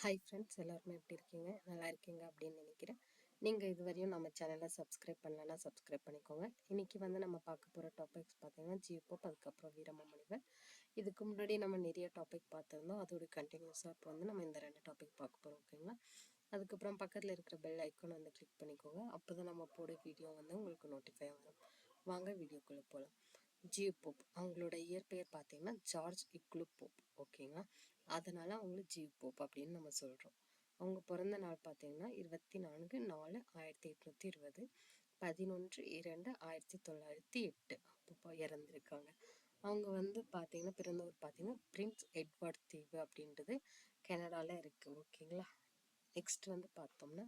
Hi friends, எல்லாருமே எப்படி இருக்கீங்க? நல்லா இருக்கீங்க அப்படின்னு நினைக்கிறேன். நீங்கள் இதுவரையும் நம்ம சேனலை சப்ஸ்கிரைப் பண்ணலன்னா சப்ஸ்கிரைப் பண்ணிக்கோங்க. இன்றைக்கி நம்ம பார்க்க போகிற டாபிக்ஸ் பார்த்தீங்கன்னா ஜியோபோப், அதுக்கப்புறம் வீரமாமுனிவர். இதுக்கு முன்னாடி நம்ம நிறைய டாபிக் பார்த்துருந்தோம். அதோட கண்டினியூஸாக இப்போ நம்ம இந்த 2 டாபிக் பார்க்க போகிறோம். ஓகேங்களா? அதுக்கப்புறம் பக்கத்தில் இருக்கிற பெல் ஐக்கான் கிளிக் பண்ணிக்கோங்க. அப்போ தான் நம்ம போட வீடியோ உங்களுக்கு நோட்டிஃபை வரும். வாங்க வீடியோக்குள்ளே போகலாம். ஜியோபோப் அவங்களோட இயற்பெயர் பார்த்தீங்கன்னா ஜார்ஜ் இக்லு போப். ஓகேங்களா? அதனால அவங்கள ஜியோபோப் அப்படின்னு நம்ம சொல்கிறோம். அவங்க பிறந்த நாள் பார்த்தீங்கன்னா 24/4/1820, 11/2/1908 அப்போ இறந்துருக்காங்க. அவங்க பார்த்தீங்கன்னா பிறந்த ஊர் பார்த்தீங்கன்னா பிரின்ஸ் எட்வர்ட் தீவு அப்படின்றது கனடாவில் இருக்குது. ஓகேங்களா? நெக்ஸ்ட் பார்த்தோம்னா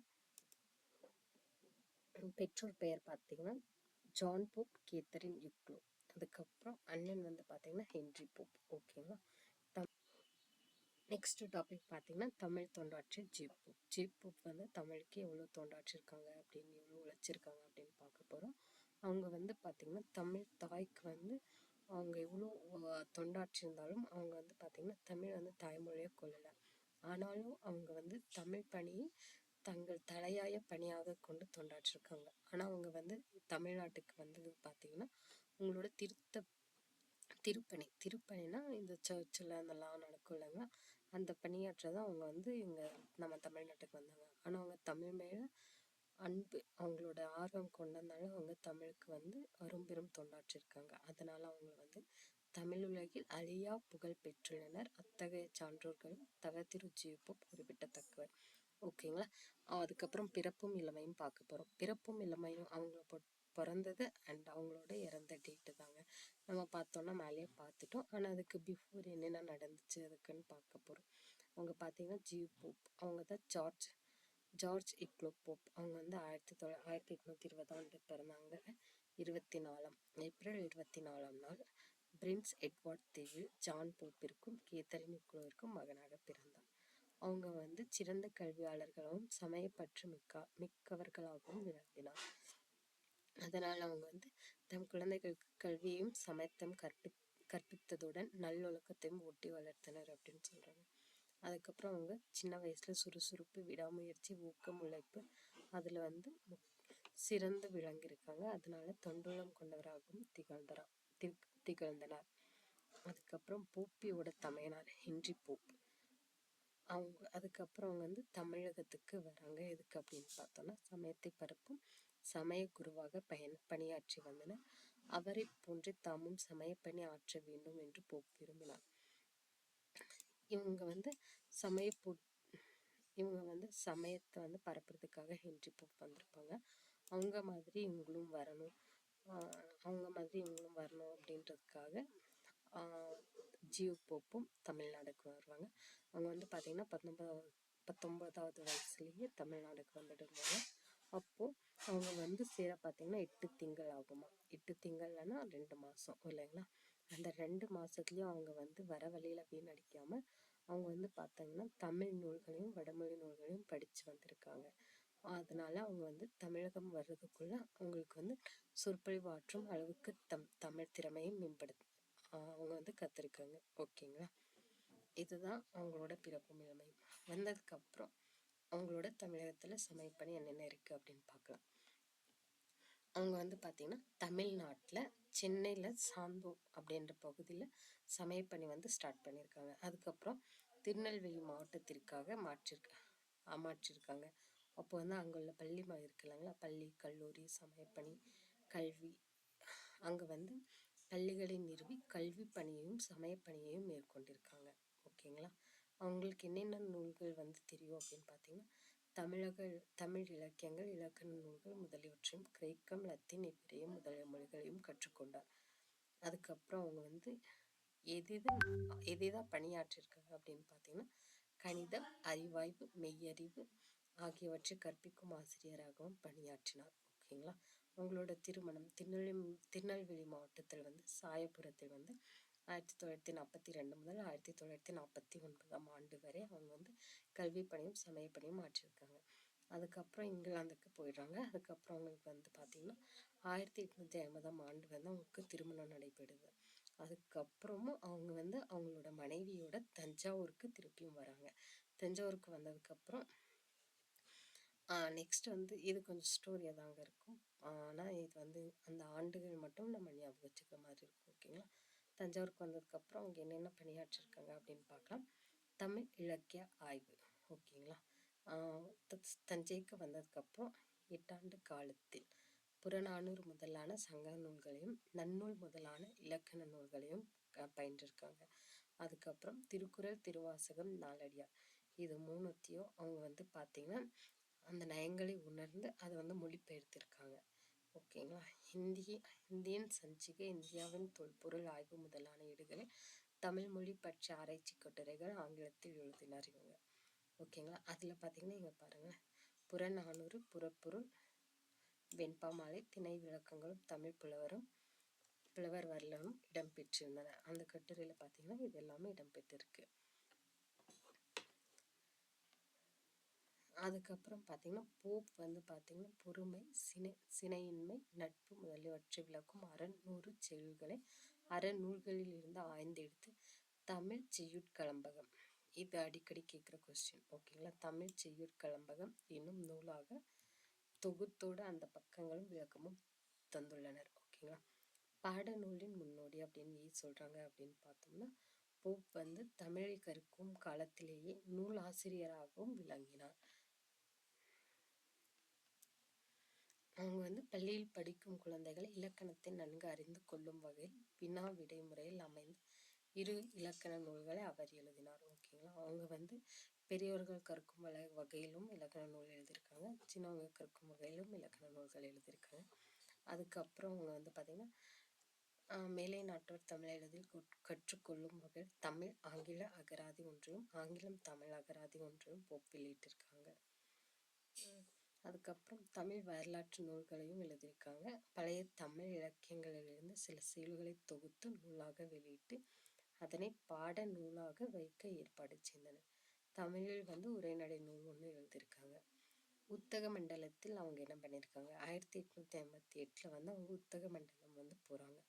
பெற்றோர் பெயர் பார்த்தீங்கன்னா ஜான் போப், கேத்தரின் யுக்லோ. அதுக்கப்புறம் அண்ணன் பார்த்தீங்கன்னா ஹென்ரி போப். ஓகேங்களா? நெக்ஸ்ட் டாபிக் பார்த்தீங்கன்னா தமிழ் தொண்டாற்றிய ஜியோபோப். ஜியோபோப் தமிழுக்கு எவ்வளோ தொண்டாற்றிருக்காங்க அப்படின்னு எவ்வளோ உழைச்சிருக்காங்க அப்படின்னு பார்க்க போகிறோம். அவங்க பார்த்தீங்கன்னா தமிழ் தாய்க்கு அவங்க எவ்வளோ தொண்டாற்றியிருந்தாலும் அவங்க பார்த்தீங்கன்னா தமிழ் தாய்மொழியாக கொள்ளலை. ஆனாலும் அவங்க தமிழ் பணியை தங்கள் தலையாய பணியாக கொண்டு தொண்டாற்றிருக்காங்க. ஆனால் அவங்க தமிழ்நாட்டுக்கு வந்தது பார்த்தீங்கன்னா உங்களோட திருப்பணினா இந்த சர்ச்சில் அதெல்லாம் நடக்கும் இல்லைங்களா, அந்த பணியாற்றதான் அவங்க இங்கே நம்ம தமிழ்நாட்டுக்கு வந்தாங்க. ஆனால் அவங்க தமிழ் மேலே அன்பு, அவங்களோட ஆர்வம் கொண்டதுனால அவங்க தமிழுக்கு அரும்பெரும் தொண்டாற்றிருக்காங்க. அதனால அவங்க தமிழுலகில் அழியா புகழ் பெற்றுள்ளனர். அத்தகைய சான்றோர்களும் தவத்திரு ஜியோபோப் குறிப்பிடத்தக்கவர். ஓகேங்களா? அதுக்கப்புறம் பிறப்பும் இளமையும் பார்க்க போகிறோம். பிறப்பும் இளமையும் அவங்கள பிறந்தது அண்ட் அவங்களோட இறந்த டேட்டு தாங்க நம்ம பார்த்தோன்னா மேலேயே பார்த்துட்டோம். ஆனால் அதுக்கு பிஃபோர் என்னென்ன நடந்துச்சு அதுக்குன்னு பார்க்க போகிறோம். அவங்க பார்த்தீங்கன்னா ஜியோபோப் அவங்க தான் ஜார்ஜ் இக்லோ போப். அவங்க 1820 பிறந்தாங்க. 24 ஏப்ரல் 24 பிரின்ஸ் எட்வர்ட் தீவில் ஜான் போப்பிற்கும் கேத்தரின் இக்லோவிற்கும் மகனாக பிறந்தார். அவங்க சிறந்த கல்வியாளர்களாகவும் சமயப்பற்று மிக்கவர்களாகவும் விளங்கினார். அதனால் அவங்க தம் குழந்தைகளுக்கு கல்வியையும் சமயத்தையும் கற்பித்ததுடன் நல்லொழுக்கத்தையும் ஊட்டி வளர்த்தனர் அப்படின்னு சொல்கிறாங்க. அதுக்கப்புறம் அவங்க சின்ன வயசில் சுறுசுறுப்பு, விடாமுயற்சி, ஊக்கம், உழைப்பு அதில் சிறந்து விளங்கியிருக்காங்க. அதனால தொண்டுள்ளம் கொண்டவராகவும் திகழ்ந்தனர். அதுக்கப்புறம் போப்பியோட தமையனார் ஹென்றி போப். அதுக்கப்புறம் அவங்க தமிழகத்துக்கு வராங்க. எதுக்கு அப்படின்னு பார்த்தோன்னா சமயத்தை பரப்பும் சமய குருவாக பணியாற்றி வந்தனர். அவரை போன்று தாமும் சமயப்பணி ஆற்ற வேண்டும் என்று போப் விரும்பினார். இவங்க சமயத்தை பரப்புறதுக்காக ஹென்றி போப் வந்திருப்பாங்க. அவங்க மாதிரி இவங்களும் வரணும் அப்படின்றதுக்காக ஜியோபோப்பும் தமிழ்நாடுக்கு வருவாங்க. அவங்க பார்த்தீங்கன்னா 19வது வயசுலேயே தமிழ்நாடுக்கு வந்துடுவாங்க. அப்போது அவங்க சேர பார்த்தீங்கன்னா 8 திங்கள் ஆகுமா. 8 திங்கள்னா 2 மாதம் இல்லைங்களா. அந்த 2 மாதத்துலேயும் அவங்க வர வழியில் வீணடிக்காமல் அவங்க பார்த்தீங்கன்னா தமிழ் நூல்களையும் வடமொழி நூல்களையும் படித்து வந்திருக்காங்க. அதனால அவங்க தமிழகம் வர்றதுக்குள்ள அவங்களுக்கு சொற்பொழிவு ஆற்றும் அளவுக்கு தமிழ் திறமையை அவங்க கற்றுருக்காங்க. ஓகேங்களா? இதுதான் அவங்களோட பிறப்பும் இளமையும். வந்ததுக்கப்புறம் அவங்களோட தமிழகத்தில் சமயப்பணி என்னென்ன இருக்குது அப்படின்னு பார்க்கலாம். அவங்க பார்த்தீங்கன்னா தமிழ்நாட்டில் சென்னையில் சாந்தோம் அப்படின்ற பகுதியில் சமயப்பணி ஸ்டார்ட் பண்ணியிருக்காங்க. அதுக்கப்புறம் திருநெல்வேலி மாவட்டத்திற்காக மாற்றிருக்காங்க. அப்போ அங்கே உள்ள பள்ளி இருக்கு இல்லைங்களா, பள்ளி, கல்லூரி, சமயப்பணி, கல்வி, அங்கே பள்ளிகளை நிறுவி கல்வி பணியையும் சமயப்பணியையும் மேற்கொண்டிருக்காங்க. ஓகேங்களா? அவங்களுக்கு என்னென்ன நூல்கள் தெரியும் அப்படின்னு பார்த்தீங்கன்னா தமிழ் இலக்கியங்கள், இலக்கண நூல்கள் முதலியவற்றையும் கிரேக்கம், லத்தீன், எபிரேயம் முதலிய மொழிகளையும் கற்றுக்கொண்டார். அதுக்கப்புறம் அவங்க எதான் பணியாற்றிருக்காங்க அப்படின்னு பார்த்தீங்கன்னா கணிதம், அறிவாய்வு, மெய்யறிவு ஆகியவற்றை கற்பிக்கும் ஆசிரியராகவும் பணியாற்றினார். ஓகேங்களா? அவங்களோட திருமணம் திருநெல்வேலி மாவட்டத்தில் சாயபுரத்தில் 1942 முதல் 1949 வரை அவங்க கல்வி பணியும் சமயப்பணியும் ஆற்றிருக்காங்க. அதுக்கப்புறம் இங்கிலாந்துக்கு போயிடுறாங்க. அதுக்கப்புறம் அவங்களுக்கு பார்த்தீங்கன்னா 1850 அவங்களுக்கு திருமணம் நடைபெறுது. அதுக்கப்புறமும் அவங்க அவங்களோட மனைவியோட தஞ்சாவூருக்கு திருப்பியும் வராங்க. தஞ்சாவூருக்கு வந்ததுக்கப்புறம் நெக்ஸ்ட் வந்து இது கொஞ்சம் ஸ்டோரியாக தாங்க இருக்கும். ஆனால் இது வந்து அந்த ஆண்டுகள் மட்டும் நம்ம ஞாபகம் வச்சுக்கிற மாதிரி இருக்கும். ஓகேங்களா? தஞ்சாவூருக்கு வந்ததுக்கப்புறம் அவங்க என்னென்ன பணியாற்றிருக்காங்க அப்படின்னு பார்க்கலாம். தமிழ் இலக்கிய ஆய்வு. ஓகேங்களா? தஞ்சைக்கு வந்ததுக்கப்புறம் 8 ஆண்டு காலத்தில் புறநானூறு முதலான சங்க நூல்களையும் நன்னூல் முதலான இலக்கண நூல்களையும் பயின்றிருக்காங்க. அதுக்கப்புறம் திருக்குறள், திருவாசகம், நாலடியார் இது மூணுத்தையும் அவங்க வந்து பார்த்திங்கன்னா அந்த நயங்களை உணர்ந்து அதை வந்து மொழிபெயர்த்திருக்காங்க. ஓகேங்களா? இந்தியன் சஞ்சிகை, இந்தியாவின் தொல்பொருள் ஆய்வு முதலான ஏடுகளை தமிழ் மொழி பற்றிய ஆராய்ச்சி கட்டுரைகள் ஆங்கிலத்தில் எழுதினார் இவங்க. ஓகேங்களா? அதில் பார்த்தீங்கன்னா இங்கே பாருங்கள், புறநானூறு, புறப்பொருள், வெண்பாமாலை, திணை விளக்கங்களும் தமிழ் புலவர் வரலாறும் இடம்பெற்றிருந்தன. அந்த கட்டுரையில் பார்த்தீங்கன்னா இது எல்லாமே இடம்பெற்றிருக்கு. அதுக்கப்புறம் பார்த்தீங்கன்னா போப் வந்து பார்த்தீங்கன்னா பொறுமை, சினையின்மை, நட்பு முதலியவற்றை விளக்கும் அறநூல்களில் இருந்து ஆய்ந்தெடுத்து தமிழ் செய்யுட்கலம்பகம், இது அடிக்கடி கேட்குற கொஸ்டின். ஓகேங்களா? தமிழ் செய்யுட்கலம்பகம் என்னும் நூலாக தொகுத்தோடு அந்த பக்கங்களும் விளக்கமும் தந்துள்ளனர். ஓகேங்களா? பாடநூலின் முன்னோடி அப்படின்னு சொல்றாங்க அப்படின்னு பார்த்தோம்னா போப் வந்து தமிழை கற்கும் காலத்திலேயே நூல் ஆசிரியராகவும் விளங்கினார். அவங்க வந்து பள்ளியில் படிக்கும் குழந்தைகள் இலக்கணத்தை நன்கு அறிந்து கொள்ளும் வகையில் வினா விடை முறையில் அமைந்த 2 இலக்கண நூல்களை அவர் எழுதினார். ஓகேங்களா? அவங்க வந்து பெரியவர்கள் கற்கும் வகையிலும் இலக்கண நூல் எழுதியிருக்காங்க, சின்னவங்க கற்கும் வகையிலும் இலக்கண நூல்கள் எழுதியிருக்காங்க. அதுக்கப்புறம் அவங்க வந்து பார்த்தீங்கன்னா மேலை நாட்டோர் தமிழ் எழுதில் கற்றுக்கொள்ளும் வகையில் தமிழ் ஆங்கில அகராதி ஒன்றையும் ஆங்கிலம் தமிழ் அகராதி ஒன்றையும் போப் வெளியிட்டிருக்காங்க. அதுக்கப்புறம் தமிழ் வரலாற்று நூல்களையும் எழுதியிருக்காங்க. பழைய தமிழ் இலக்கியங்களிலிருந்து சில செயல்களை தொகுத்து நூலாக வெளியிட்டு அதனை பாட நூலாக வைக்க ஏற்பாடு செய்தனர். தமிழில் வந்து உரைநடை நூல் ஒன்று எழுதியிருக்காங்க. உத்தக மண்டலத்தில் அவங்க என்ன பண்ணியிருக்காங்க, 1858 வந்து அவங்க உத்தக மண்டலம் வந்து போகிறாங்க.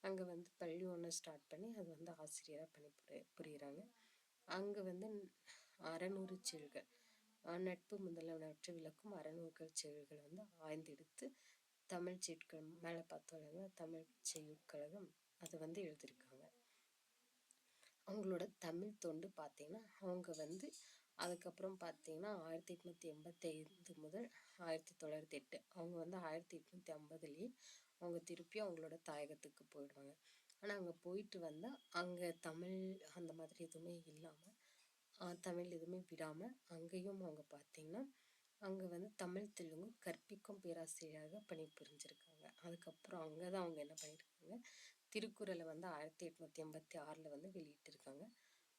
அங்கே வந்து பள்ளி ஒன்று ஸ்டார்ட் பண்ணி அது வந்து ஆசிரியராக பணி புரிகிறாங்க. அங்கே வந்து அறநூறு செயல்கள், நட்பு முதலானவற்றை விளக்கும் அறநூறுகள் செயல்களை வந்து ஆய்ந்தெடுத்து தமிழ் செய்யுட்கள் மேலே பார்த்தோம்னா தமிழ் செய்யுட்கழகம் அதை வந்து எழுதியிருக்காங்க. அவங்களோட தமிழ் தொண்டு பார்த்தீங்கன்னா அவங்க வந்து அதுக்கப்புறம் பார்த்தீங்கன்னா 1885 முதல் 1908 அவங்க வந்து 1850லேயே அவங்க திருப்பி அவங்களோட தாயகத்துக்கு போயிடுவாங்க. ஆனால் அங்கே போயிட்டு வந்தால் அங்கே தமிழ் அந்த மாதிரி எதுவுமே இல்லாமல் தமிழ் எதுவுமே விடாமல் அங்கேயும் அவங்க பார்த்தீங்கன்னா அங்கே வந்து தமிழ் தெலுங்கு கற்பிக்கும் பேராசிரியராக பணிபுரிஞ்சிருக்காங்க. அதுக்கப்புறம் அங்கே தான் அவங்க என்ன பண்ணியிருக்காங்க, திருக்குறளை வந்து 1886 வந்து வெளியிட்டிருக்காங்க.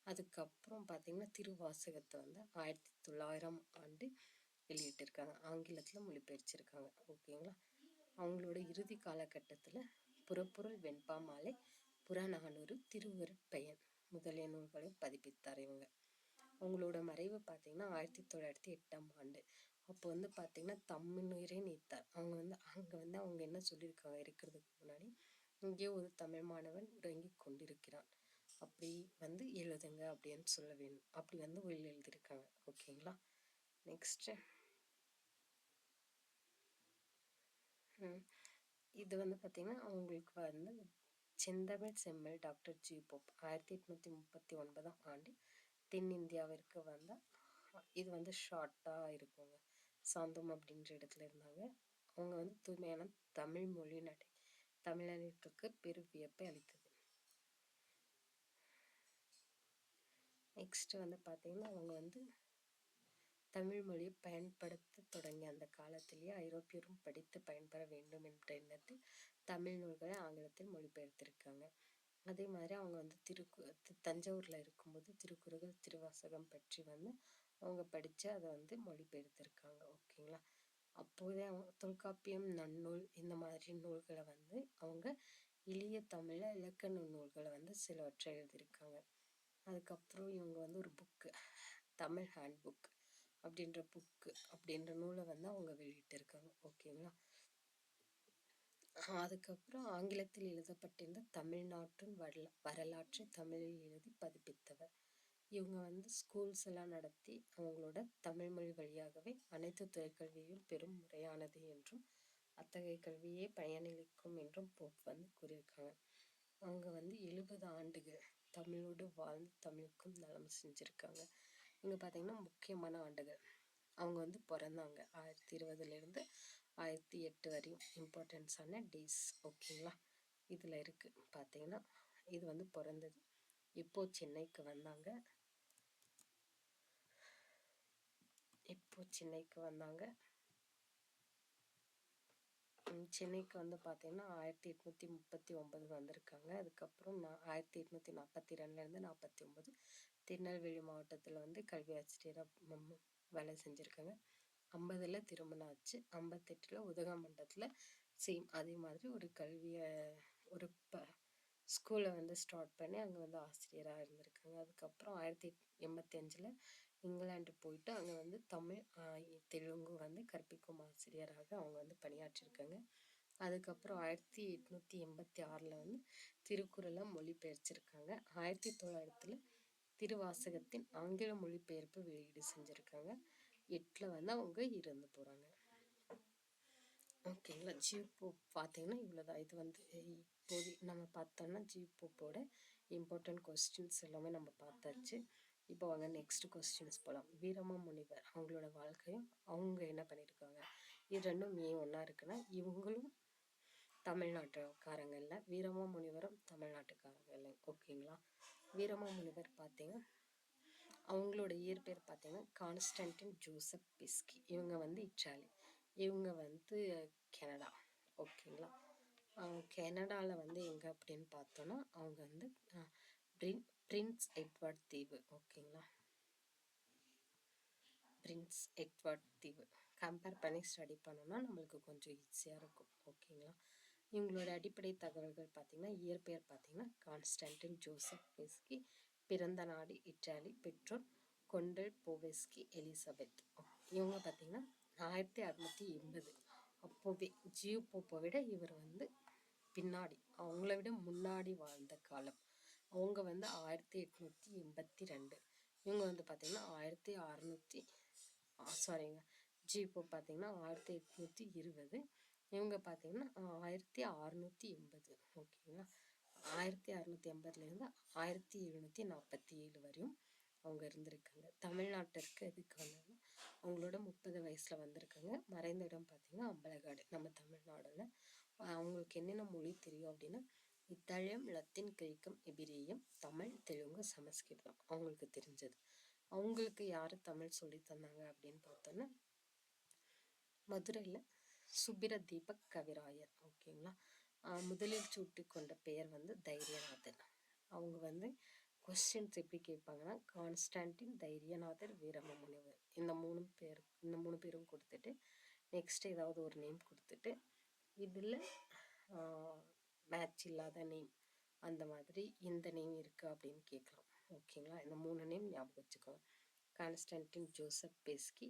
அதுக்கப்புறம் பார்த்தீங்கன்னா திருவாசகத்தை வந்து 1900 ஆண்டு வெளியிட்டிருக்காங்க, ஆங்கிலத்தில் மொழிபெயர்ச்சிருக்காங்க. ஓகேங்களா? அவங்களோட இறுதி காலகட்டத்தில் புறப்பொருள், வெண்பாமாலை, புறநானூறு, திருவருட்பயன் முதலிய நூல்களை பதிப்பித்தார் இவங்க. அவங்களோட மறைவு பார்த்தீங்கன்னா 1908 ஆண்டு. அப்போ வந்து பார்த்தீங்கன்னா தமிழுரை நீத்தார். அவங்க வந்து அங்கே வந்து அவங்க என்ன சொல்லியிருக்காங்க இருக்கிறதுக்கு முன்னாடி, இங்கே ஒரு தமிழ் மாணவன் உறங்கி கொண்டிருக்கிறான், அப்படி வந்து எழுதுங்க அப்படின்னு சொல்ல வேணும், அப்படி வந்து எழுதியிருக்காங்க. ஓகேங்களா? நெக்ஸ்ட் இது வந்து பார்த்தீங்கன்னா அவங்களுக்கு வந்து செந்தமிழ் செம்மல் டாக்டர் ஜி போப் 1839 ஆண்டு தென்னிந்தியாவிற்கு வந்தால் இது வந்து ஷார்ட்டாக இருக்குங்க. சாந்தோம் அப்படின்ற இடத்துல இருந்தாங்க. அவங்க வந்து தூய்மையான தமிழ் மொழி தமிழர்களுக்கு பெரு வியப்பை அளித்தது. நெக்ஸ்ட் வந்து பார்த்தீங்கன்னா அவங்க வந்து தமிழ் மொழியை பயன்படுத்த தொடங்கிய அந்த காலத்திலேயே ஐரோப்பியரும் படித்து பயன்பெற வேண்டும் என்ற எண்ணத்தில் தமிழ் நூல்களை ஆங்கிலத்தில் மொழிபெயர்த்திருக்காங்க. அதே மாதிரி அவங்க வந்து தஞ்சாவூரில் இருக்கும்போது திருக்குறள், திருவாசகம் பற்றி வந்து அவங்க படித்து அதை வந்து மொழிபெயர்த்திருக்காங்க. ஓகேங்களா? அப்போதே அவங்க தொல்காப்பியம், நன்னூல் இந்த மாதிரி நூல்களை வந்து அவங்க எளிய தமிழில் இலக்கண நூல்களை வந்து சிலவற்றை எழுதியிருக்காங்க. அதுக்கப்புறம் இவங்க வந்து ஒரு புக்கு, தமிழ் ஹேண்ட் புக் அப்படின்ற நூலை வந்து அவங்க வெளியிட்டிருக்காங்க. ஓகேங்களா? அதுக்கப்புறம் ஆங்கிலத்தில் எழுதப்பட்டிருந்த தமிழ்நாட்டின் வரலாற்றை தமிழில் எழுதி பதிப்பித்தவர் இவங்க வந்து ஸ்கூல்ஸ் எல்லாம் நடத்தி அவங்களோட தமிழ் மொழி வழியாகவே அனைத்து துறைக்கல்வியும் பெரும் முறையானது என்றும் அத்தகைய கல்வியே பயனளிக்கும் என்றும் போப் வந்து கூறியிருக்காங்க. அவங்க வந்து 70 ஆண்டுகள் தமிழோடு வாழ்ந்து தமிழுக்கும் நலம் செஞ்சுருக்காங்க. இங்கே பார்த்தீங்கன்னா முக்கியமான ஆண்டுகள் அவங்க வந்து பிறந்தாங்க 1020 1008 வரையும் இம்பார்ட்டன்ஸான டேஸ். ஓகேங்களா, இதில் இருக்குது பார்த்தீங்கன்னா இது வந்து பிறந்தது. இப்போது சென்னைக்கு வந்தாங்க. சென்னைக்கு வந்து பார்த்தீங்கன்னா 1839 வந்திருக்காங்க. அதுக்கப்புறம் 1842 49 திருநெல்வேலி மாவட்டத்தில் வந்து கல்வி ஆசிரியராக வேலை செஞ்சுருக்காங்க. 50 திருமணம் ஆச்சு. 58 உதகமண்டலத்தில் சேம் அதே மாதிரி ஒரு கல்வியை ஒரு ஸ்கூலை வந்து ஸ்டார்ட் பண்ணி அங்கே வந்து ஆசிரியராக இருந்திருக்காங்க. அதுக்கப்புறம் 1885 இங்கிலாந்து போயிட்டு அங்கே வந்து தமிழ் தெலுங்கு வந்து கற்பிக்கும் ஆசிரியராக அவங்க வந்து பணியாற்றிருக்காங்க. அதுக்கப்புறம் 1886 வந்து திருக்குறளை மொழிபெயர்ச்சிருக்காங்க. 1900 திருவாசகத்தின் ஆங்கில மொழிபெயர்ப்பு வெளியீடு செஞ்சுருக்காங்க. 8 வந்து அவங்க இறந்து போகிறாங்க. ஓகேங்களா, ஜியு போப் பார்த்தீங்கன்னா இவ்வளோதான். இது வந்து இப்போது நம்ம பார்த்தோம்னா ஜியு போப்போட இம்பார்ட்டன்ட் கொஸ்டின்ஸ் எல்லாமே நம்ம பார்த்தாச்சு. இப்போ வாங்க நெக்ஸ்ட் கொஸ்டின்ஸ் போகலாம். வீரமாமுனிவர் அவங்களோட வாழ்க்கையும் அவங்க என்ன பண்ணியிருக்காங்க, இது ரெண்டும் ஏன் ஒன்றா இருக்குன்னா இவங்களும் தமிழ்நாட்டுக்காரங்க இல்லை, வீரமாமுனிவரும் தமிழ்நாட்டுக்காரங்க இல்லை. ஓகேங்களா, வீரமாமுனிவர் பார்த்தீங்கன்னா அவங்களோட இயற்பெயர் பார்த்தீங்கன்னா கான்ஸ்டன்டின் ஜோசப் பிஸ்கி. இவங்க வந்து இட்டாலி, இவங்க வந்து கனடா. ஓகேங்களா, கனடாவில் வந்து எங்கே அப்படின்னு பார்த்தோன்னா அவங்க வந்து பிரின்ஸ் எட்வர்ட் தீவு. ஓகேங்களா, பிரின்ஸ் எட்வர்ட் தீவு கம்பேர் பண்ணி ஸ்டடி பண்ணோன்னா நம்மளுக்கு கொஞ்சம் ஈஸியாக இருக்கும். ஓகேங்களா, இவங்களோட அடிப்படை தகவல்கள் பார்த்திங்கன்னா இயற்பெயர் பார்த்திங்கன்னா கான்ஸ்டன்டின் ஜோசப் பிஸ்கி, பிறந்த நாடு இட்டாலி, பெற்றோர் கொண்டல் போவெஸ்கி எலிசபெத். இவங்க பார்த்திங்கன்னா 1680 அப்போவே ஜியு போப்பை விட இவர் வந்து பின்னாடி அவங்கள விட முன்னாடி வாழ்ந்த காலம். அவங்க வந்து 1882. இவங்க வந்து பார்த்திங்கன்னா 1600 ஜியு போப் பார்த்திங்கன்னா 1820. இவங்க பார்த்திங்கன்னா 1680. ஓகேங்களா, 1680 1747 வரையும் அவங்க இருந்திருக்காங்க. தமிழ்நாட்டிற்கு எதுக்கு வந்தாங்கன்னா அவங்களோட 30 வயசில் வந்திருக்காங்க. மறைந்த இடம் பார்த்திங்கன்னா அம்பலகாடு நம்ம தமிழ்நாடுல. அவங்களுக்கு என்னென்ன மொழி தெரியும் அப்படின்னா இத்தாலியம், லத்தீன், கிரேக்கம், எபிரேயம், தமிழ், தெலுங்கு, சமஸ்கிருதம் அவங்களுக்கு தெரிஞ்சது. அவங்களுக்கு யார் தமிழ் சொல்லி தந்தாங்க அப்படின்னு பார்த்தோன்னா மதுரையில் சுப்பிர தீபக் கவிராயர். ஓகேங்களா, முதலில் சூட்டி கொண்ட பெயர் வந்து தைரியநாதன். அவங்க வந்து கொஸ்டின்ஸ் எப்படி கேட்பாங்கன்னா கான்ஸ்டன்டின், தைரியநாதர், வீரமாமுனிவர் இந்த மூணு பேரும் கொடுத்துட்டு நெக்ஸ்ட் ஏதாவது ஒரு நேம் கொடுத்துட்டு இதில் மேட்ச் இல்லாத நேம் அந்த மாதிரி இந்த நேம் இருக்குது அப்படின்னு கேட்கலாம். ஓகேங்களா, இந்த 3 நேம் ஞாபகம் வச்சுக்கோங்க. Constantine Joseph Beschi,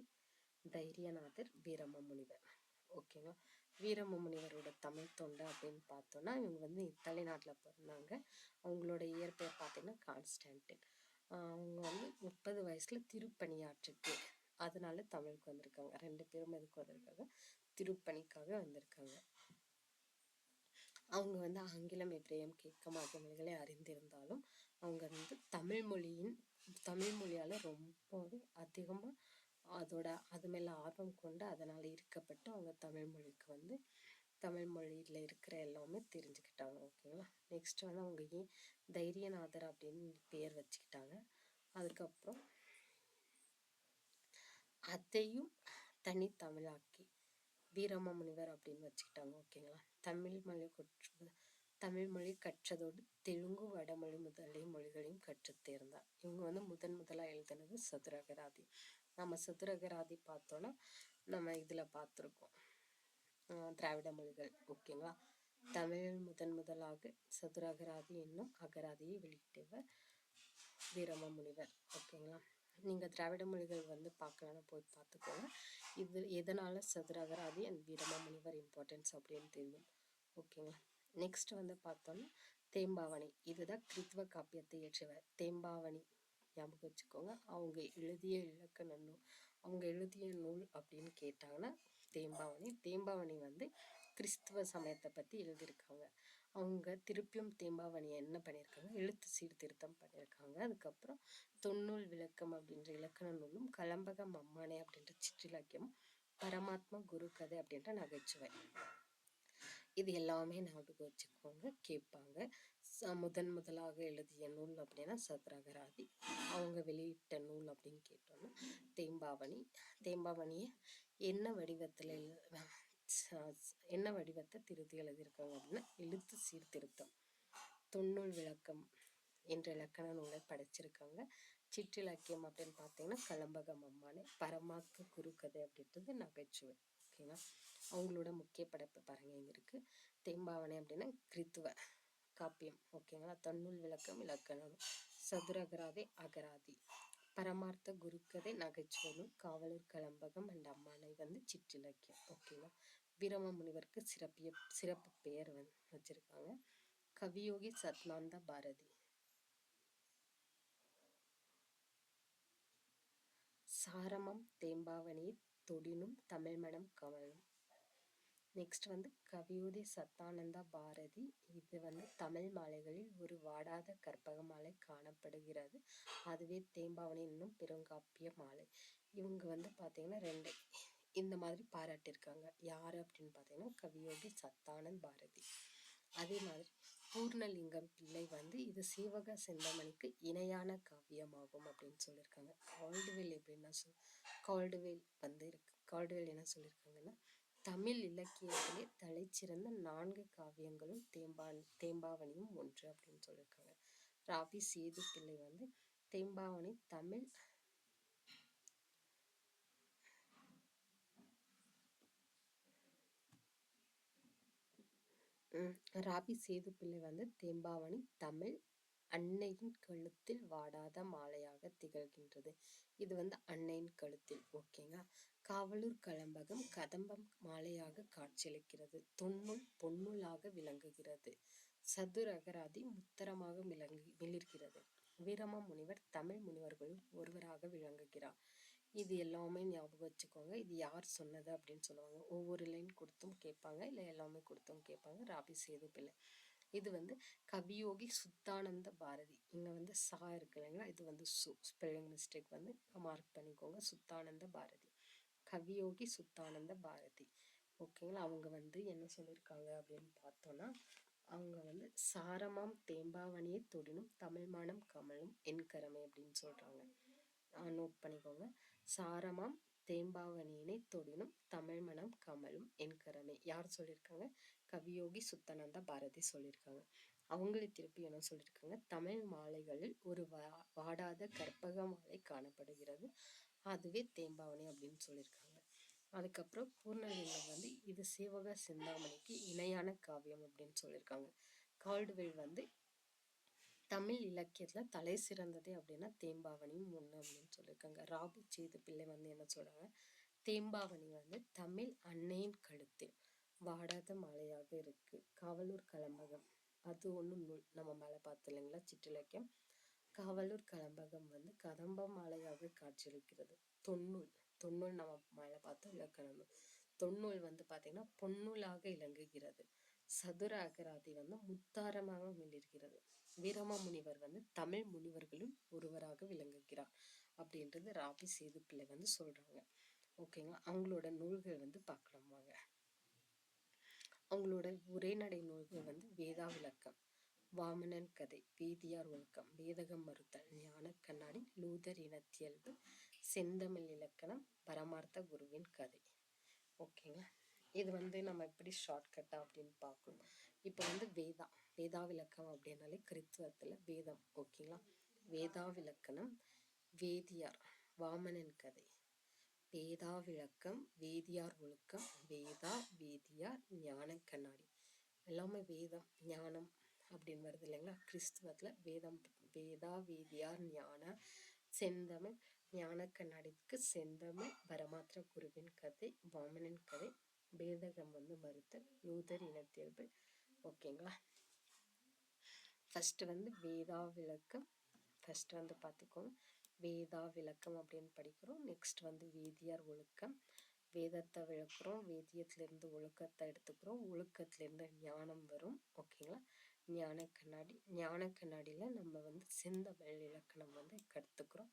Dhairiyanathar, Veeramamunivar. ஓகேங்களா, வீரமாமுனிவரோட தமிழ் தொண்டை அப்படின்னு பார்த்தோன்னா இவங்க வந்து இத்தாலி நாட்டில் பிறந்தாங்க. அவங்களோட இயற்பெயர் பார்த்தீங்கன்னா கான்ஸ்டன்டின். அவங்க வந்து 30 வயசில் திருப்பணியாற்றிட்டு அதனால தமிழுக்கு வந்திருக்காங்க. 2 பேரும் எதுக்கு வந்திருக்காங்க, திருப்பணிக்காக வந்திருக்காங்க. அவங்க வந்து ஆங்கிலம், எபிரேயம், கிரேக்கம் ஆகிய மொழிகளை அறிந்திருந்தாலும் அவங்க வந்து தமிழ் மொழியால் ரொம்பவே அதிகமாக அது மேலே ஆர்வம் கொண்டு அதனால் ஈர்க்கப்பட்டு அவங்க தமிழ் மொழியில் இருக்கிற எல்லாமே தெரிஞ்சுக்கிட்டாங்க. ஓகேங்களா, நெக்ஸ்ட் வந்து அவங்க ஏன் தைரியநாதர் அப்படின்னு பேர் வச்சுக்கிட்டாங்க. அதுக்கப்புறம் அதையும் தனித்தமிழாக்கி வீரமாமுனிவர் அப்படின்னு வச்சுக்கிட்டாங்க. ஓகேங்களா, தமிழ் மொழி கற்றதோடு தெலுங்கு, வடமொழி முதலிய மொழிகளையும் கற்று தேர்ந்தார். இவங்க வந்து முதலாக எழுதினது சதுரகராதி. நம்ம சதுரகராதி பார்த்தோன்னா நம்ம இதில் பார்த்துருக்கோம் திராவிட மொழிகள். ஓகேங்களா, தமிழில் முதலாக சதுரகராதி என்னும் அகராதியை வெளியிட்டவர் வீரமாமுனிவர். ஓகேங்களா, நீங்கள் திராவிட மொழிகள் வந்து பார்க்கலான்னு போய் பார்த்துக்கோங்க. இது எதனால் சதுரகராதி அண்ட் வீரமாமுனிவர் இம்பார்ட்டன்ஸ் அப்படின்னு தெரியும். ஓகேங்களா, நெக்ஸ்ட் வந்து பார்த்தோன்னா தேம்பாவணி. இதுதான் கிறித்துவ காப்பியத்தை இயற்றியவர். தேம்பாவணி ஞாபகம் வச்சுக்கோங்க. அவங்க எழுதிய இலக்கண நூல் அவங்க எழுதிய நூல் அப்படின்னு கேட்டாங்கன்னா தேம்பாவணி. தேம்பாவணி வந்து கிறிஸ்துவ சமயத்தை பற்றி எழுதியிருக்காங்க. அவங்க திருப்பியும் தேம்பாவணியை என்ன பண்ணியிருக்காங்க, எழுத்து சீர்திருத்தம் பண்ணியிருக்காங்க. அதுக்கப்புறம் தொன்னூல் விளக்கம் அப்படின்ற இலக்கண நூலும், கலம்பகம் அம்மானை அப்படின்ற சிற்றிலக்கியமும், பரமாத்மா குரு கதை அப்படின்ற நகைச்சுவை, இது எல்லாமே ஞாபகம் வச்சுக்கோங்க. கேட்பாங்க. முதலாக எழுதிய நூல் அப்படின்னா சத்ராகராதி. அவங்க வெளியிட்ட நூல் அப்படின்னு கேட்டோம்னா தேம்பாவணி. தேம்பாவணியை என்ன வடிவத்தில் என்ன வடிவத்தை திருத்தி எழுதியிருக்காங்க அப்படின்னா எழுத்து சீர்திருத்தம். தொன்னூல் விளக்கம் என்ற இலக்கண நூலை படைச்சிருக்காங்க. சிற்றிலக்கியம் அப்படின்னு பார்த்தீங்கன்னா கலம்பகம் அம்மானை, பரமாத்ம குருகதை அப்படின்றது நகைச்சுவை. ஓகேங்களா. அவங்களோட முக்கிய படைப்பு பாருங்க இங்க இருக்கு. தேம்பாவணி அப்படின்னா கிறித்துவ காப்பியம். ஓகேங்களா. தொன்னூல் விளக்கம் இலக்கணம், சதுரகராதி அகராதி, பரமார்த்த குருக்கதை நகைச்சுவை, காவலூர் கலம்பகம் அண்ட் அம்மானை வந்து சிற்றிலக்கியம். ஓகேங்களா. வீரம முனிவருக்கு சிறப்பு பெயர் வச்சிருக்காங்க. கவியோகி சத்னாந்த பாரதி, சாரமம் தேம்பாவணியை தொடினும் தமிழ் மணம் கமலும். நெக்ஸ்ட் வந்து கவியோதி சத்தானந்தா பாரதி. இது வந்து தமிழ் மாலைகளில் ஒரு வாடாத கற்பக மாலை காணப்படுகிறது. அதுவே தேம்பாவணி என்னும் பெருங்காப்பிய மாலை. இவங்க வந்து பார்த்தீங்கன்னா ரெண்டு இந்த மாதிரி பாராட்டியிருக்காங்க. யார் அப்படின்னு பார்த்தீங்கன்னா கவியோகி சத்தானந்த் பாரதி. அதே மாதிரி பூர்ணலிங்கம் பிள்ளை வந்து இது சீவக சிந்தாமணிக்கு இணையான காவியமாகும் அப்படின்னு சொல்லியிருக்காங்க. கால்டுவெல் எப்படின்னா கால்டுவெல் வந்து இருக்கு. கால்டுவெல் என்ன சொல்லியிருக்காங்கன்னா தமிழ் இலக்கியத்திலே தலைச்சிறந்த 4 காவியங்களும் தேம்பாவணியும் ஒன்று அப்படின்னு சொல்லியிருக்காங்க. ராபி சேது பிள்ளை வந்து தேம்பாவணி தமிழ் ராபி சேது பிள்ளை வந்து தேம்பாவணி தமிழ் அன்னையின் கழுத்தில் வாடாத மாலையாக திகழ்கின்றது. இது வந்து அன்னையின் கழுத்தில். ஓகேங்களா. காவலூர் கலம்பகம் கதம்பம் மாலையாக காட்சியளிக்கிறது. தொன்னூல் பொன்னூலாக விளங்குகிறது. சதுரகராதி முத்தரமாக மிளிர்கிறது. வீரமா முனிவர் தமிழ் முனிவர்களும் ஒருவராக விளங்குகிறார். இது எல்லாமே ஞாபகம் வச்சுக்கோங்க. இது யார் சொன்னது அப்படின்னு சொல்லுவாங்க. ஒவ்வொரு லைன் கொடுத்தும் கேட்பாங்க, இல்லை எல்லாமே கொடுத்தும் கேட்பாங்க. ராபி சேது பிள்ளை. இது வந்து கவியோகி சுத்தானந்த பாரதி. இங்கே வந்து சா இருக்கு இல்லைங்களா, இது வந்து ஸ்பெல்லிங் மிஸ்டேக் வந்து மார்க் பண்ணிக்கோங்க. சுத்தானந்த பாரதி, கவியோகி சுத்தானந்த பாரதி. ஓகேங்களா. அவங்க வந்து என்ன சொல்லியிருக்காங்க அப்படின்னு பார்த்தோன்னா அவங்க வந்து சாரமாம் தேம்பாவணியை தொடினும் தமிழ் மானம் கமலும் என்கரமை அப்படின்னு சொல்கிறாங்க. நோட் பண்ணிக்கோங்க. சாரமாம் தேம்பாவணியினை தொடினும் தமிழ் மனம் கமலும் என்கரமே. யார் சொல்லியிருக்காங்க? கவியோகி சுத்தானந்த பாரதி சொல்லியிருக்காங்க. அவங்களே திருப்பி என்ன சொல்லியிருக்காங்க? தமிழ் மாலைகளில் ஒரு வாடாத கற்பக மாலை காணப்படுகிறது, அதுவே தேம்பாவணி அப்படின்னு சொல்லியிருக்காங்க. அதுக்கப்புறம் பூர்ணலிங்கம் வந்து இது சீவக சிந்தாமணிக்கு இணையான காவியம் அப்படின்னு சொல்லியிருக்காங்க. கால்டுவெல் வந்து தமிழ் இலக்கியத்துல தலை சிறந்தது அப்படின்னா தேம்பாவணியும் ஒண்ணு அப்படின்னு சொல்லியிருக்காங்க. ராபி சேது பிள்ளை வந்து என்ன சொல்றாங்க? தேம்பாவணி வந்து தமிழ் அன்னையின் கழுத்தில் வாடாத மாலையாக இருக்கு. காவலூர் கலம்பகம் அது ஒண்ணு நூல் நம்ம மேல பார்த்து இல்லைங்களா, சிற்றிலக்கியம். காவலூர் கலம்பகம் வந்து கதம்ப மாலையாக காட்சியளிக்கிறது. தொன்னூல் நம்ம மேல பார்த்தோம் இலக்கணம். தொன்னூல் வந்து பாத்தீங்கன்னா பொன்னூலாக இலங்குகிறது. சதுர அகராதி வந்து முத்தாரமாக மிளிர்கிறது. வீரமா முனிவர் வந்து தமிழ் முனிவர்களும் ஒருவராக விளங்குகிறார் அப்படின்றது ராபி சேது பிள்ளை வந்து சொல்றாங்க. ஓகேங்களா. அவங்களோட நூல்கள் வந்து பார்க்கலாம் வாங்க. அவங்களோட உரைநடை நூல்கள் வந்து வேதா விளக்கம், வாமனன் கதை, வேதியார் ஒழுக்கம், வேதகம் மறுத்தல், ஞான கண்ணாடி, லூதர் இனத்தியல்பு, செந்தமிழ் இலக்கணம், பரமார்த்த குருவின் கதை. ஓகேங்களா. இது வந்து நம்ம எப்படி ஷார்ட்கட்டா அப்படின்னு பார்க்கணும். இப்போ வந்து வேதா விளக்கம் அப்படின்னாலே கிறித்துவத்துல வேதம். ஓகேங்களா. வேதா விளக்கணம், வேதியார், வாமனன் கதை, வேதா விளக்கம், வேதியார் ஒழுக்கம், வேதியார், ஞான கண்ணாடி, எல்லாமே வேதம் ஞானம் அப்படின்னு வருது இல்லைங்களா. கிறிஸ்துவத்துல வேதா வேதியார் ஞான, செந்தமிழ் ஞான கண்ணாடிக்கு செந்தமிழ், பரமாத்திர குருவின் கதை, வாமனன் கதை, வேதகம் வந்து மறுத்தல், லூதர் இனத்தியல்பு. ஓகேங்களா. ஃபர்ஸ்ட் வந்து வேதா விளக்கம் ஃபர்ஸ்ட் வந்து பார்த்துக்கோங்க. வேதா விளக்கம் அப்படின்னு படிக்கிறோம். நெக்ஸ்ட் வந்து வேதியார் ஒழுக்கம், வேதத்தை விளக்குறோம், வேதியத்திலிருந்து ஒழுக்கத்தை எடுத்துக்கிறோம், ஒழுக்கத்திலிருந்து ஞானம் வரும். ஓகேங்களா. ஞான கண்ணாடி, ஞான கண்ணாடியில் நம்ம வந்து செந்தமிழ் இலக்கணம் வந்து கற்றுக்குறோம்.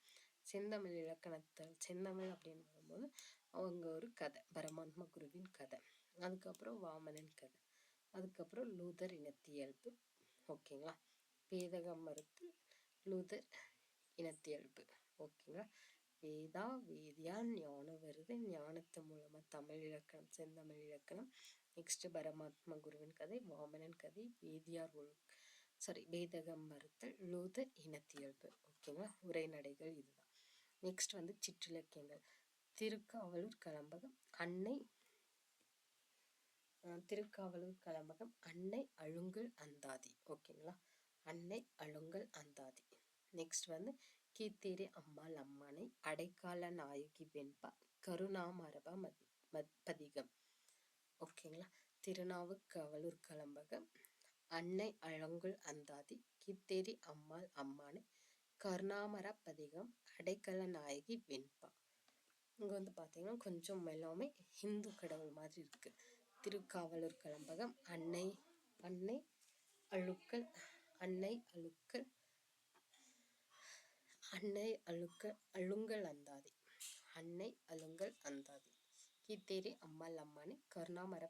செந்தமிழ் இலக்கணத்தை, செந்தமிழ் அப்படின்னு வரும்போது அவங்க ஒரு கதை, பரமாத்ம குருவின் கதை, அதுக்கப்புறம் வாமனன் கதை, அதுக்கப்புறம் லூதர் இனத்தியல்பு. ஓகேங்களா. வேதகம் மறுத்து லூதர் இனத்தியல்பு. ஓகேங்களா. வேதா வேதியா ஞானம் வருது, ஞானத்து மூலமா தமிழ் இலக்கணம், செந்தமிழ் இலக்கணம். நெக்ஸ்ட் பரமாத்மா குருவின் கதை, வாமனன் கதை, வேதியார் வேதகம் மறுத்தல், லூதர் இனத்தியல்பு. ஓகேங்களா. உரைநடைகள் இதுதான். நெக்ஸ்ட் வந்து சிற்றிலக்கியங்கள். திருக்காவலூர் கலம்பகம், அன்னை அழுங்கல் அந்தாதி. ஓகேங்களா. அன்னை அழுங்கல் அந்தாதி. நெக்ஸ்ட் வந்து கீத்தேரி அம்மாள் அம்மானை, அடைக்கால நாயகி வெண்பா, கருணாமரப பதிகம். ஓகேங்களா. திருநாவுக்கவலூர் கலம்பகம், அன்னை அழங்குல் அந்தாதி, கீத்தேரி அம்மாள் அம்மானை, கருணாமர பதிகம், அடைக்கல நாயகி வெண்பா. இங்கே வந்து பார்த்தீங்கன்னா கொஞ்சம் எல்லாமே ஹிந்து கடவுள் மாதிரி இருக்கு. திருக்காவலூர் கலம்பகம், அன்னை அழுக்கல் அழுங்கல் அந்தாதி, அன்னை அழுங்கல் அந்தாதி, கீத்தேரி அம்மாள் அம்மானி, கருணாமர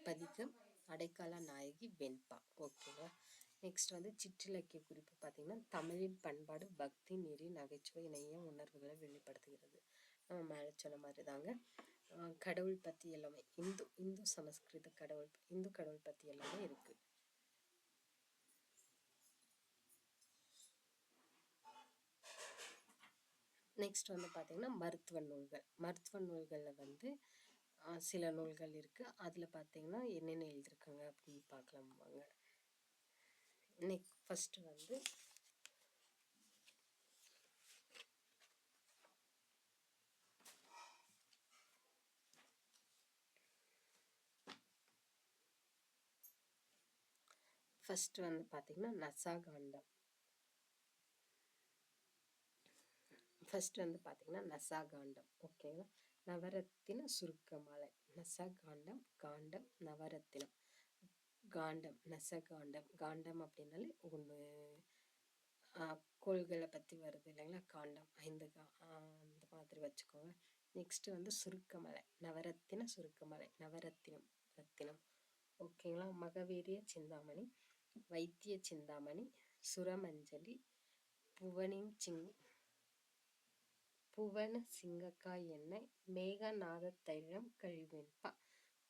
பதிகம், அடைக்கால நாயகி வெண்பா. ஓகேவா. நெக்ஸ்ட் வந்து சிற்றிலக்கிய குறிப்பு பார்த்தீங்கன்னா, தமிழின் பண்பாடு, பக்தி, நெறி, நகைச்சுவை, இணைய உணர்வுகளை வெளிப்படுத்துகிறது. நம்ம மேலே சொன்ன மாதிரி தாங்க. கடவுள் பற்றி எல்லாமே இந்து சமஸ்கிருத கடவுள், இந்து கடவுள் பற்றி எல்லாமே இருக்கு. நெக்ஸ்ட் வந்து பார்த்தீங்கன்னா மருத்துவ நூல்களில் வந்து சில நூல்கள் இருக்குது. அதில் பார்த்தீங்கன்னா என்னென்ன எழுதியிருக்காங்க அப்படின்னு பார்க்கலாம் வாங்க. ஃபஸ்ட்டு வந்து பார்த்தீங்கன்னா நசாகாண்டம். ஓகேங்களா. நவரத்தின சுருக்கமாலை, நசகாண்டம், காண்டம், நவரத்தினம். காண்டம் அப்படின்னாலே ஒன்று கோள்களை பற்றி வருது இல்லைங்களா. காண்டம் 5 அந்த மாதிரி வச்சுக்கோங்க. நெக்ஸ்ட் வந்து சுருக்கமலை, நவரத்தின சுருக்கமலை, ரத்தினம். ஓகேங்களா. மகவீரிய சிந்தாமணி, வைத்திய சிந்தாமணி, சுரமஞ்சலி, புவன சிங்கக்காய் எண்ணெய், மேகநாத தைலம், கழிவெண்பா,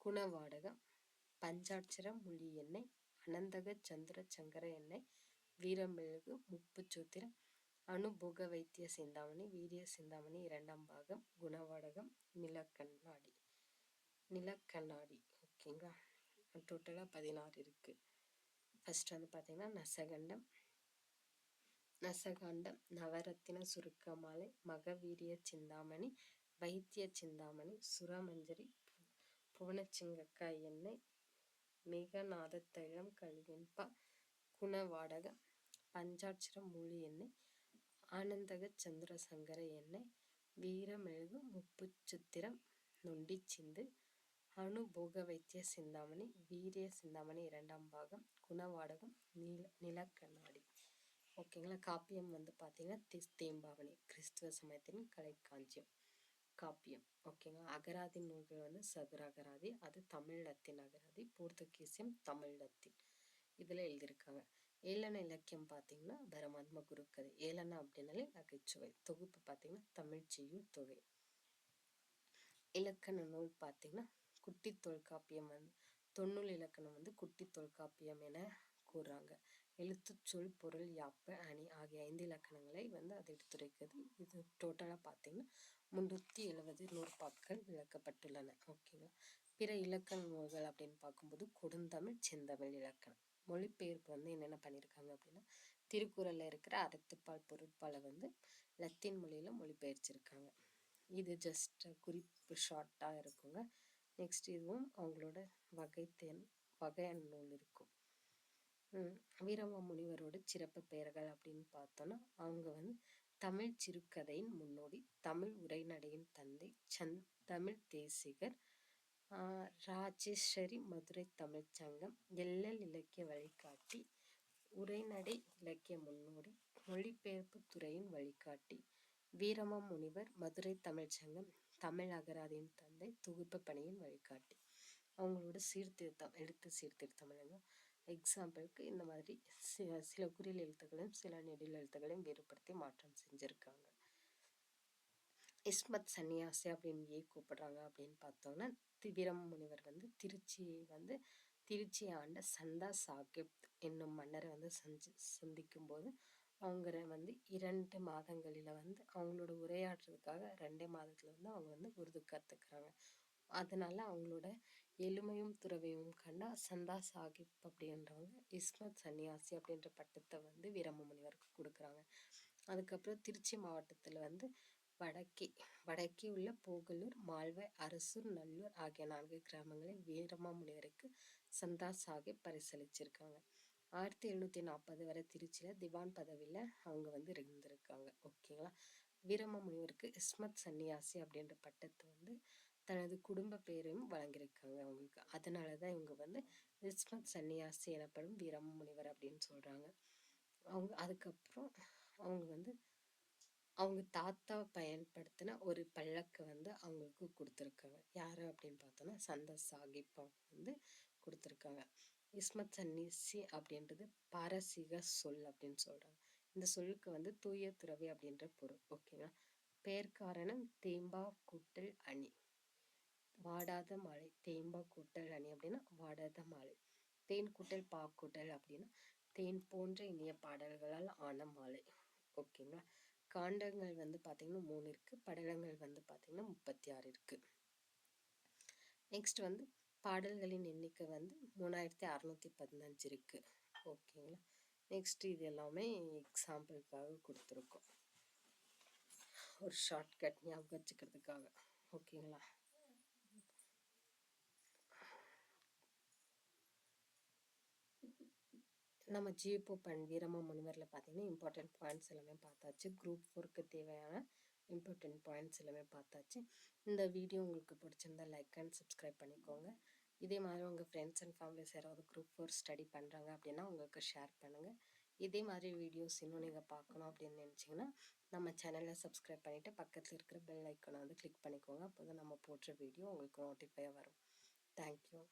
குணவாடகம், பஞ்சாட்சரம் மொழி எண்ணெய், அனந்தக சந்திர சங்கர எண்ணெய், வீரமெழுகு, முப்பு சூத்திரம், அனுபோக வைத்திய சிந்தாமணி, வீரிய சிந்தாமணி 2ஆம் பாகம், குணவாடகம், நிலக்கண்ணாடி. ஓகேங்களா. டோட்டலாக 16 இருக்கு. ஃபர்ஸ்ட் வந்து பார்த்தீங்கன்னா நசகாண்டம், நவரத்தின சுருக்கமாலை, மகவீரிய சிந்தாமணி, வைத்திய சிந்தாமணி, சுரமஞ்சரி, புவனச்சிங்கக்காய் எண்ணெய், மேகநாத தைலம், கழிவெண்பா, குணவாடகம், பஞ்சாட்சரம் மூலி எண்ணெய், ஆனந்தக சந்திரசங்கர எண்ணெய், வீரமெழுகு, முப்பு சுத்திரம், நொண்டி சிந்து, அனுபோக வைத்திய சிந்தாமணி, வீரிய சிந்தாமணி 2ஆம் பாகம், குணவாடகம், நிலக்கண்ணாடி. ஓகேங்களா. காப்பியம் வந்து பார்த்தீங்கன்னா தேம்பாவணி, கிறிஸ்துவ சமயத்தின் கலைக்காஞ்சியம் காப்பியம். ஓகேங்களா. அகராதி நூல்கள் வந்து சதுர அகராதி, அது தமிழ் லத்தீன் அகராதி, போர்த்துகீசியம் தமிழ் லத்தீன், இதில் எழுதியிருக்காங்க. ஏளன இலக்கியம் பார்த்தீங்கன்னா பரமாத்ம குருக்கதை. ஏளன அப்படின்னாலே நகைச்சுவை. தொகுப்பு பார்த்தீங்கன்னா தமிழ் செய்யுள் தொகை. இலக்கண நூல் பார்த்தீங்கன்னா குட்டி தொல்காப்பியம் வந்து தொன்னூல் இலக்கணம் வந்து குட்டி தொல்காப்பியம் என கூறுறாங்க. எழுத்து, சொல், பொருள், யாப்பு, அணி ஆகிய 5 இலக்கணங்களை வந்து அது எடுத்துரைக்குது. இது டோட்டலாக பார்த்தீங்கன்னா 370 நூற்பாக்கள் விளக்கப்பட்டுள்ளன. ஓகேங்களா. பிற இலக்கண நூல்கள் அப்படின்னு பார்க்கும்போது கொடுந்தமிழ், செந்தமிழ் இலக்கணம். மொழிபெயர்ப்பு வந்து என்னென்ன பண்ணியிருக்காங்க அப்படின்னா, திருக்குறளில் இருக்கிற அறத்துப்பால் பொருட்பாலை வந்து லத்தீன் மொழியில் மொழிபெயர்ச்சிருக்காங்க. இது ஜஸ்ட் குறிப்பு ஷார்ட்டாக இருக்குங்க. நெக்ஸ்ட் இதுவும் அவங்களோட வகையான நூல் இருக்கும். வீரமா முனிவரோட சிறப்பு பெயர்கள் அப்படின்னு பார்த்தோன்னா, அவங்க வந்து தமிழ் சிறுகதையின் முன்னோடி, தமிழ் உரைநடையின் தந்தை, தமிழ் தேசிகர், ராஜேஸ்வரி மதுரை தமிழ்ச் சங்கம், எல்லல் இலக்கிய வழிகாட்டி, உரைநடை இலக்கிய முன்னோடி, மொழிபெயர்ப்பு துறையின் வழிகாட்டி, வீரமா முனிவர் மதுரை தமிழ்ச் சங்கம், தமிழ் அகராதியின் தந்தை, தொகுப்பு பணியின் வழிகாட்டி. அவங்களோட சீர்திருத்தம், எழுத்து சீர்திருத்தம். எக்ஸாம்பிளுக்கு இந்த மாதிரி சில குறில் எழுத்துக்களையும் சில நெடில் எழுத்துக்களையும் வேறுபடுத்தி மாற்றம் செஞ்சுருக்காங்க. இஸ்மத் சன்னியாசி அப்படின்னு ஏன் கூப்பிடுறாங்க அப்படின்னு பார்த்தோம்னா, வீரம முனிவர் திருச்சி ஆண்ட சந்தா சாஹிப் என்னும் மன்னரை சந்திக்கும் போது அவங்க 2 மாதங்களில் அவங்களோட உரையாடுறதுக்காக 2 மாதத்துல அவங்க உருது கற்றுக்குறாங்க. அதனால அவங்களோட எளிமையும் துறவையும் கண்டா சந்தா சாஹிப் அப்படின்றவங்க இஸ்மத் சன்னியாசி அப்படின்ற பட்டத்தை வீரம முனிவருக்கு கொடுக்குறாங்க. அதுக்கப்புறம் திருச்சி மாவட்டத்தில் வடக்கே உள்ள போகலூர், மால்வாய், அரசூர், நல்லூர் ஆகிய 4 கிராமங்களை வீரமா முனிவருக்கு சந்தா சாஹிப் பரிசளிச்சிருக்காங்க. 1740 வரை திருச்சியில் திவான் பதவியில் அவங்க இருந்திருக்காங்க. ஓகேங்களா. வீரமா முனிவருக்கு இஸ்மத் சன்னியாசி அப்படின்ற பட்டத்தை தனது குடும்ப பேரையும் வழங்கியிருக்காங்க அவங்களுக்கு. அதனால தான் இவங்க இஸ்மத் சன்னியாசி எனப்படும் வீரமா முனிவர் அப்படின்னு சொல்கிறாங்க. அதுக்கப்புறம் அவங்க அவங்க தாத்தா பயன்படுத்தின ஒரு பல்லக்கை அவங்களுக்கு கொடுத்துருக்காங்க. யார் அப்படின்னு பார்த்தோன்னா சந்தா சாஹிப் கொடுத்துருக்காங்க. இஸ்மத் சன்னியாசி அப்படின்றது பாரசீக சொல் அப்படின்னு சொல்கிறாங்க. இந்த சொல்லுக்கு தூய துறவி அப்படின்ற பொருள். ஓகேங்களா. பெயர் காரணம் தேம்பா கூட்டல் அணி, வாடாத மாலை. தேம்பா கூட்டல் அணி அப்படின்னா வாடாத மாலை. தேன் கூட்டல் பா கூட்டல் அப்படின்னா தேன் போன்ற இனிய பாடல்களால் ஆன மாலை. ஓகேங்களா. காண்டங்கள் பார்த்தீங்கன்னா 3 இருக்குது. படலங்கள் பார்த்தீங்கன்னா 36 இருக்குது. நெக்ஸ்ட் பாடல்களின் எண்ணிக்கை 3615 இருக்குது. ஓகேங்களா. நெக்ஸ்ட் இது எல்லாமே எக்ஸாம்பிளுக்காக கொடுத்துருக்கோம், ஒரு ஷார்ட்கட் ஞாபகம் வச்சுக்கிறதுக்காக. ஓகேங்களா. நம்ம ஜிபோ வீரமா முனிவரில் பார்த்தீங்கன்னா இம்பார்ட்டன்ட் பாயிண்ட்ஸ் எல்லாமே பார்த்தாச்சு. குரூப் 4க்கு தேவையான இம்பார்ட்டன்ட் பாயிண்ட்ஸ் எல்லாமே பார்த்தாச்சு. இந்த வீடியோ உங்களுக்கு பிடிச்சிருந்தா லைக் அண்ட் சப்ஸ்கிரைப் பண்ணிக்கோங்க. இதே மாதிரி உங்கள் ஃப்ரெண்ட்ஸ் அண்ட் ஃபேமிலிஸ் யாராவது குரூப் 4 ஸ்டடி பண்ணுறாங்க அப்படின்னா உங்களுக்கு ஷேர் பண்ணுங்கள். இதே மாதிரி வீடியோஸ் இன்னும் நீங்கள் பார்க்கணும் அப்படின்னு நினச்சிங்கன்னா நம்ம சேனலை சப்ஸ்கிரைப் பண்ணிவிட்டு பக்கத்தில் இருக்கிற பெல் ஐக்கானை கிளிக் பண்ணிக்கோங்க. அப்போ தான் நம்ம போடுற வீடியோ உங்களுக்கு நோட்டிஃபை வரும். தேங்க்யூ.